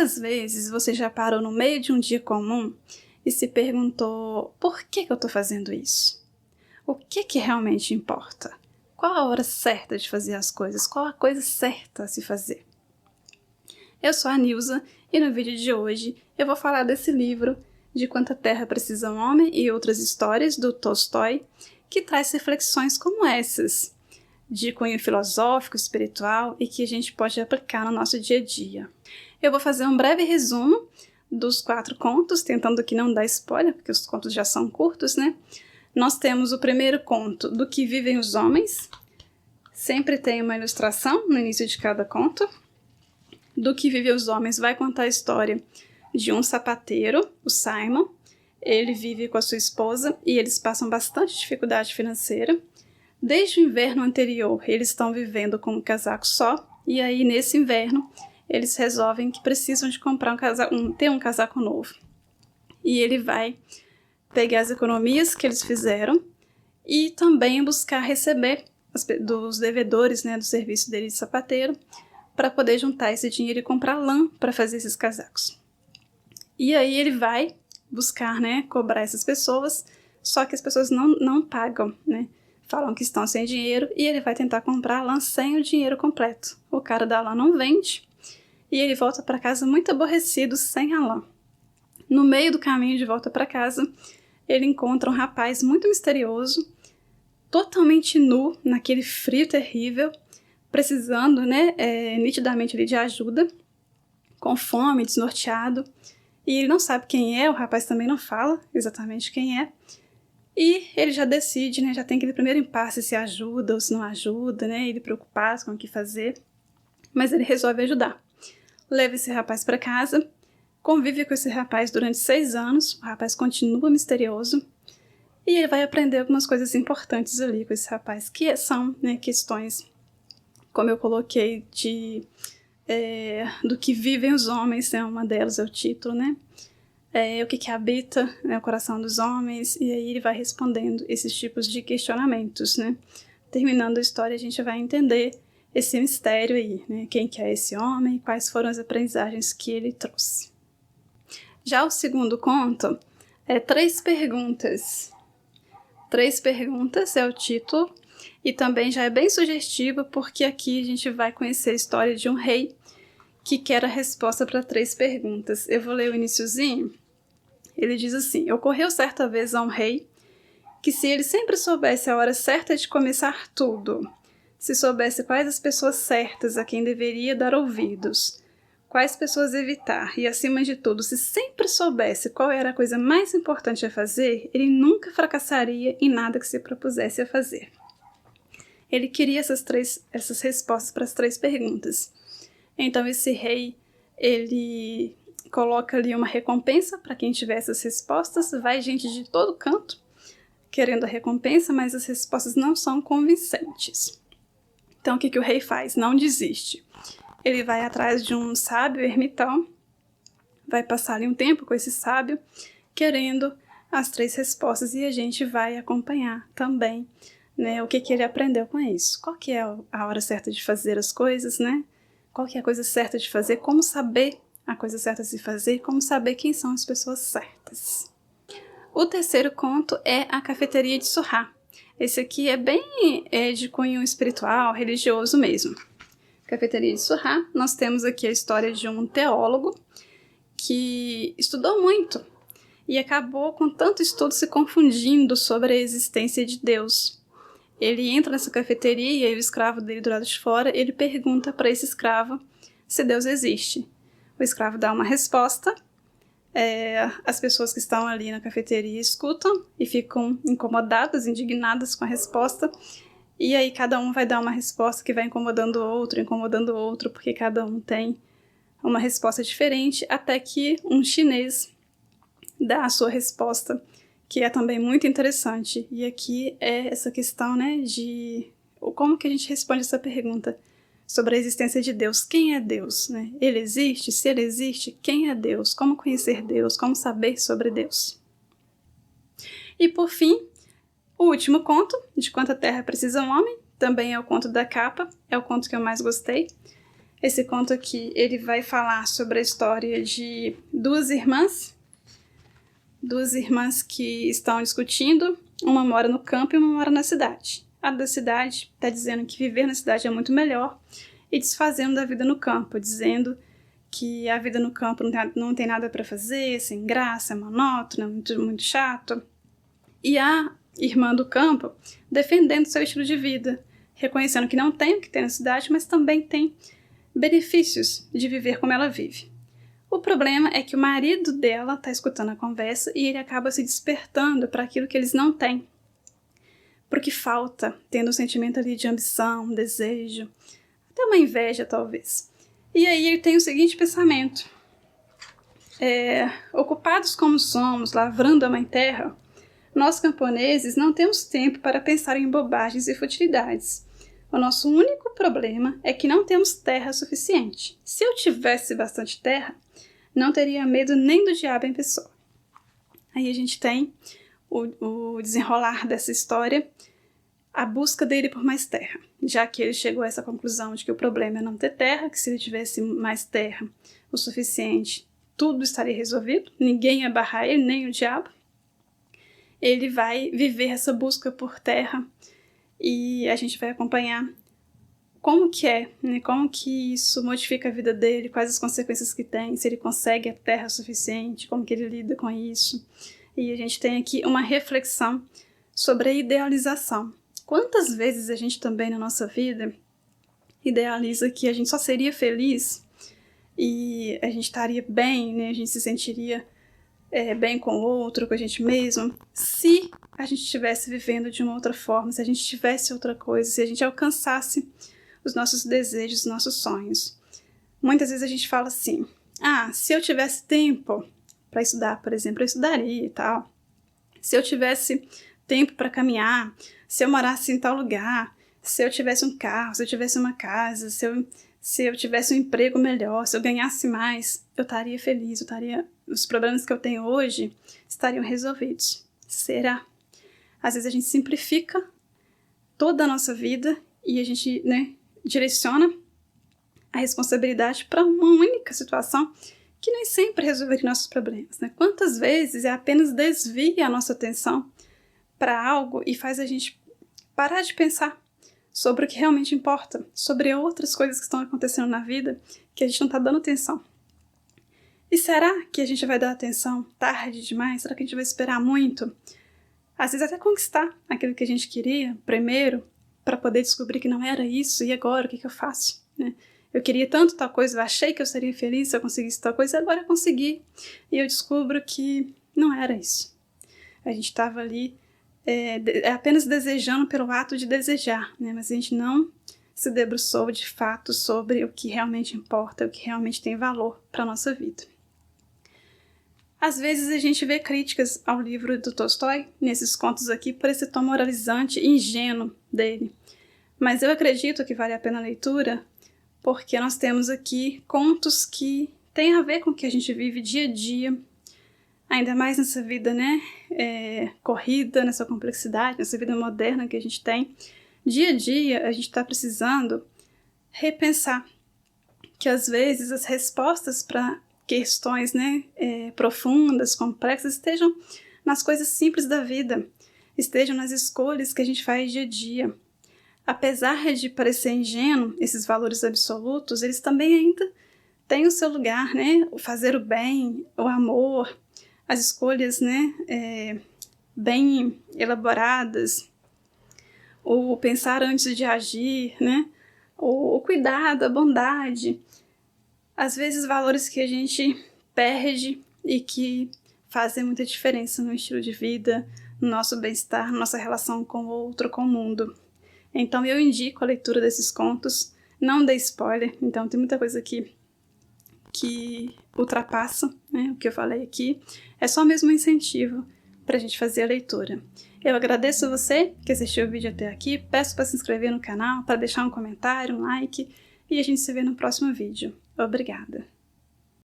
Quantas vezes você já parou no meio de um dia comum e se perguntou por que eu estou fazendo isso? O que realmente importa? Qual a hora certa de fazer as coisas? Qual a coisa certa a se fazer? Eu sou a Nilza e no vídeo de hoje eu vou falar desse livro De Quanta Terra Precisa um Homem e Outras Histórias, do Tolstói, que traz reflexões como essas, de cunho filosófico, espiritual e que a gente pode aplicar no nosso dia a dia. Eu vou fazer um breve resumo dos 4 contos, tentando que não dar spoiler, porque os contos já são curtos, né? Nós temos o primeiro conto, Do Que Vivem os Homens. Sempre tem uma ilustração no início de cada conto. Do Que Vivem os Homens vai contar a história de um sapateiro, o Simon. Ele vive com a sua esposa e eles passam bastante dificuldade financeira. Desde o inverno anterior, eles estão vivendo com um casaco só, e aí nesse inverno eles resolvem que precisam de comprar ter um casaco novo. E ele vai pegar as economias que eles fizeram e também buscar receber dos devedores, né, do serviço dele de sapateiro, para poder juntar esse dinheiro e comprar lã para fazer esses casacos. E aí ele vai buscar, né, cobrar essas pessoas, só que as pessoas não pagam, né? Falam que estão sem dinheiro e ele vai tentar comprar a lã sem o dinheiro completo. O cara da lã não vende e ele volta para casa muito aborrecido sem a lã. No meio do caminho de volta para casa, ele encontra um rapaz muito misterioso, totalmente nu, naquele frio terrível, precisando, né, nitidamente ali de ajuda, com fome, desnorteado. E ele não sabe quem é, o rapaz também não fala exatamente quem é. E ele já decide, né, já tem aquele primeiro impasse se ajuda ou se não ajuda, né, ele preocupado com o que fazer. Mas ele resolve ajudar. Leva esse rapaz para casa, convive com esse rapaz durante 6 anos, o rapaz continua misterioso. E ele vai aprender algumas coisas importantes ali com esse rapaz, que são, né, questões, como eu coloquei, do que vivem os homens, né, uma delas é o título, né? O que habita, né, o coração dos homens, e aí ele vai respondendo esses tipos de questionamentos, né? Terminando a história, a gente vai entender esse mistério aí, né? Quem que é esse homem, quais foram as aprendizagens que ele trouxe. Já o segundo conto é 3 perguntas. 3 perguntas é o título, e também já é bem sugestivo, porque aqui a gente vai conhecer a história de um rei que quer a resposta para 3 perguntas. Eu vou ler o iniciozinho. Ele diz assim: ocorreu certa vez a um rei que, se ele sempre soubesse a hora certa de começar tudo, se soubesse quais as pessoas certas a quem deveria dar ouvidos, quais pessoas evitar e, acima de tudo, se sempre soubesse qual era a coisa mais importante a fazer, ele nunca fracassaria em nada que se propusesse a fazer. Ele queria essas respostas para as 3 perguntas. Então esse rei, ele coloca ali uma recompensa para quem tiver essas respostas. Vai gente de todo canto querendo a recompensa, mas as respostas não são convincentes. Então o que o rei faz? Não desiste. Ele vai atrás de um sábio ermitão, vai passar ali um tempo com esse sábio, querendo as 3 respostas, e a gente vai acompanhar também, né, o que ele aprendeu com isso. Qual que é a hora certa de fazer as coisas, né? Qual que é a coisa certa de fazer, como saber a coisa certa de se fazer, como saber quem são as pessoas certas. O terceiro conto é A Cafeteria de Surrá. Esse aqui é bem de cunho espiritual, religioso mesmo. Cafeteria de Surrá, nós temos aqui a história de um teólogo que estudou muito e acabou com tanto estudo se confundindo sobre a existência de Deus. Ele entra nessa cafeteria e o escravo dele do lado de fora, ele pergunta para esse escravo se Deus existe. O escravo dá uma resposta, as pessoas que estão ali na cafeteria escutam e ficam incomodadas, indignadas com a resposta, e aí cada um vai dar uma resposta que vai incomodando o outro, porque cada um tem uma resposta diferente, até que um chinês dá a sua resposta, que é também muito interessante. E aqui é essa questão, né, de como que a gente responde essa pergunta sobre a existência de Deus. Quem é Deus, né? Ele existe? Se ele existe, quem é Deus? Como conhecer Deus? Como saber sobre Deus? E por fim, o último conto, De Quanta Terra Precisa um Homem, também é o conto da capa, é o conto que eu mais gostei. Esse conto aqui, ele vai falar sobre a história de duas irmãs que estão discutindo, uma mora no campo e uma mora na cidade. A da cidade está dizendo que viver na cidade é muito melhor e desfazendo da vida no campo, dizendo que a vida no campo não tem nada para fazer, sem graça, é monótona, muito chato. E a irmã do campo defendendo seu estilo de vida, reconhecendo que não tem o que tem na cidade, mas também tem benefícios de viver como ela vive. O problema é que o marido dela está escutando a conversa e ele acaba se despertando para aquilo que eles não têm, para o que falta, tendo um sentimento ali de ambição, desejo, até uma inveja talvez. E aí ele tem o seguinte pensamento: ocupados como somos, lavrando a mãe terra, nós camponeses não temos tempo para pensar em bobagens e futilidades. O nosso único problema é que não temos terra suficiente. Se eu tivesse bastante terra, não teria medo nem do diabo em pessoa. Aí a gente tem o desenrolar dessa história, a busca dele por mais terra, já que ele chegou a essa conclusão de que o problema é não ter terra, que se ele tivesse mais terra o suficiente, tudo estaria resolvido, ninguém ia barrar ele, nem o diabo. Ele vai viver essa busca por terra e a gente vai acompanhar como que é, né? Como que isso modifica a vida dele, quais as consequências que tem, se ele consegue a terra suficiente, como que ele lida com isso. E a gente tem aqui uma reflexão sobre a idealização. Quantas vezes a gente também na nossa vida idealiza que a gente só seria feliz e a gente estaria bem, né? A gente se sentiria bem com o outro, com a gente mesmo, se a gente estivesse vivendo de uma outra forma, se a gente tivesse outra coisa, se a gente alcançasse os nossos desejos, os nossos sonhos. Muitas vezes a gente fala assim: se eu tivesse tempo para estudar, por exemplo, eu estudaria e tal. Se eu tivesse tempo para caminhar, se eu morasse em tal lugar, se eu tivesse um carro, se eu tivesse uma casa, se eu tivesse um emprego melhor, se eu ganhasse mais, eu estaria feliz, os problemas que eu tenho hoje estariam resolvidos. Será? Às vezes a gente simplifica toda a nossa vida e a gente, direciona a responsabilidade para uma única situação que nem sempre resolveria nossos problemas, né? Quantas vezes apenas desvia a nossa atenção para algo e faz a gente parar de pensar sobre o que realmente importa, sobre outras coisas que estão acontecendo na vida que a gente não está dando atenção. E será que a gente vai dar atenção tarde demais? Será que a gente vai esperar muito? Às vezes até conquistar aquilo que a gente queria primeiro, para poder descobrir que não era isso, e agora o que eu faço? Né? Eu queria tanto tal coisa, eu achei que eu seria feliz se eu conseguisse tal coisa, e agora eu consegui. E eu descubro que não era isso. A gente estava ali apenas desejando pelo ato de desejar, né? Mas a gente não se debruçou de fato sobre o que realmente importa, o que realmente tem valor para a nossa vida. Às vezes a gente vê críticas ao livro do Tolstói, nesses contos aqui, por esse tom moralizante e ingênuo dele. Mas eu acredito que vale a pena a leitura, porque nós temos aqui contos que têm a ver com o que a gente vive dia a dia, ainda mais nessa vida, corrida, nessa complexidade, nessa vida moderna que a gente tem. Dia a dia a gente está precisando repensar que às vezes as respostas para questões profundas, complexas, estejam nas coisas simples da vida, estejam nas escolhas que a gente faz dia a dia. Apesar de parecer ingênuo, esses valores absolutos, eles também ainda têm o seu lugar, né? O fazer o bem, o amor, as escolhas, bem elaboradas, o pensar antes de agir, né? O cuidado, a bondade. Às vezes valores que a gente perde e que fazem muita diferença no estilo de vida, no nosso bem-estar, na nossa relação com o outro, com o mundo. Então eu indico a leitura desses contos, não dei spoiler, então tem muita coisa aqui que ultrapassa, o que eu falei aqui, é só mesmo um incentivo para a gente fazer a leitura. Eu agradeço você que assistiu o vídeo até aqui, peço para se inscrever no canal, para deixar um comentário, um like, e a gente se vê no próximo vídeo. Obrigada!